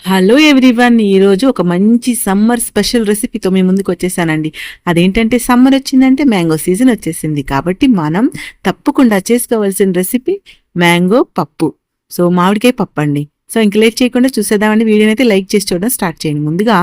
Hello everyone! ఈరోజు ఒక మంచి సమ్మర్ స్పెషల్ రెసిపీతో మీ ముందుకు వచ్చేసానండి. అదేంటంటే సమ్మర్ వచ్చిందంటే మ్యాంగో సీజన్ వచ్చేసింది. కాబట్టి మనం తప్పకుండా చేసుకోవాల్సిన రెసిపీ మ్యాంగో పప్పు. మామిడికాయ పప్పండి. ఇంక లేట్ చేయకుండా చూసేద్దామండి. వీడియోనైతే లైక్ చేసి చూడడం స్టార్ట్ చేయండి. ముందుగా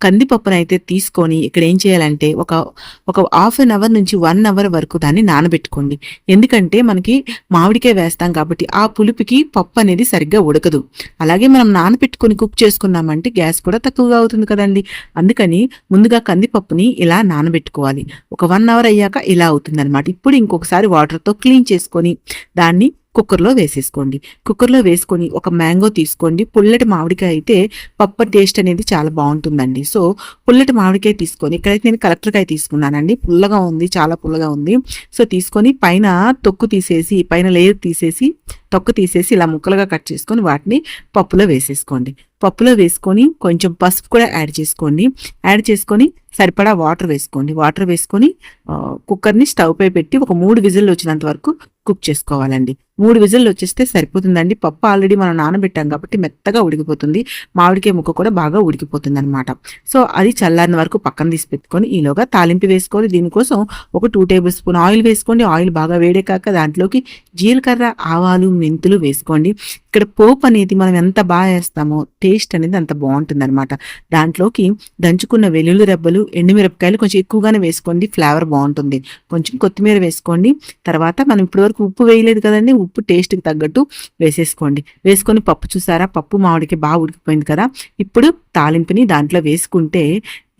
కందిపప్పునైతే తీసుకొని ఇక్కడ ఏం చేయాలంటే ఒక హాఫ్ అన్ అవర్ నుంచి 1 అవర్ వరకు దాన్ని నానబెట్టుకోండి. ఎందుకంటే మనకి మామిడికాయ వేస్తాం కాబట్టి ఆ పులుపుకి పప్పు అనేది సరిగ్గా ఉడకదు. అలాగే మనం నానబెట్టుకొని కుక్ చేసుకున్నామంటే గ్యాస్ కూడా తక్కువగా అవుతుంది కదండి. అందుకని ముందుగా కందిపప్పుని ఇలా నానబెట్టుకోవాలి. ఒక 1 అవర్ అయ్యాక ఇలా అవుతుందన్నమాట. ఇప్పుడు ఇంకొకసారి వాటర్తో క్లీన్ చేసుకొని దాన్ని కుక్కర్లో వేసేసుకోండి. కుక్కర్లో వేసుకొని ఒక మ్యాంగో తీసుకోండి. పుల్లటి మామిడికాయ అయితే పప్పు టేస్ట్ అనేది చాలా బాగుంటుందండి. పుల్లటి మామిడికాయ తీసుకొని ఇక్కడైతే నేను కలెక్టర్కాయ తీసుకున్నానండి. పుల్లగా ఉంది, చాలా పుల్లగా ఉంది. తీసుకొని పైన తొక్కు తీసేసి, పైన లేయర్ తీసేసి తొక్కు తీసేసి ఇలా ముక్కలుగా కట్ చేసుకొని వాటిని పప్పులో వేసేసుకోండి. పప్పులో వేసుకొని కొంచెం పసుపు కూడా యాడ్ చేసుకోండి. యాడ్ చేసుకొని సరిపడా వాటర్ వేసుకోండి. వాటర్ వేసుకొని కుక్కర్ని స్టవ్ పై పెట్టి ఒక 3 విజిల్లు వచ్చినంత వరకు కుక్ చేసుకోవాలండి. 3 విజిల్లు వచ్చేస్తే సరిపోతుందండి. పప్పు ఆల్రెడీ మనం నానబెట్టాం కాబట్టి మెత్తగా ఉడికిపోతుంది. మామిడికాయ ముక్క కూడా బాగా ఉడికిపోతుంది అనమాట. అది చల్లారిన వరకు పక్కన తీసి పెట్టుకొని ఈలోగా తాలింపు వేసుకోవాలి. దీనికోసం ఒక 2 టేబుల్ స్పూన్ ఆయిల్ వేసుకోండి. ఆయిల్ బాగా వేడెక్కాక దాంట్లోకి జీలకర్ర, ఆవాలు, మెంతులు వేసుకోండి. ఇక్కడ పోపు అనేది మనం ఎంత బాగా వేస్తామో టేస్ట్ అనేది అంత బాగుంటుంది అనమాట. దాంట్లోకి దంచుకున్న వెల్లుల్లి రెబ్బలు, ఎండుమిరపకాయలు కొంచెం ఎక్కువగానే వేసుకోండి, ఫ్లేవర్ బాగుంటుంది. కొంచెం కొత్తిమీర వేసుకోండి. తర్వాత మనం ఇప్పటివరకు ఉప్పు వేయలేదు కదండి, ఉప్పు టేస్ట్కి తగ్గట్టు వేసేసుకోండి. వేసుకొని పప్పు చూసారా, పప్పు మామిడికి బాగా ఉడికిపోయింది కదా. ఇప్పుడు తాలింపుని దాంట్లో వేసుకుంటే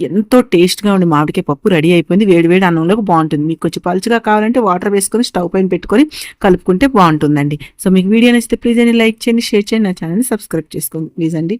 ఎంతో టేస్ట్గా ఉండి మామిడికాయ పప్పు రెడీ అయిపోయింది. వేడివేడి అన్నంలోకి బాగుంటుంది. మీకు కొంచెం పలుచగా కావాలంటే వాటర్ వేసుకొని స్టవ్ పైన పెట్టుకొని కలుపుకుంటే బాగుంటుందండి. మీకు వీడియో నచ్చితే ప్లీజ్ అండి లైక్ చేయండి, షేర్ చేయండి, నా ఛానల్ని సబ్స్క్రైబ్ చేసుకోండి ప్లీజ్ అండి.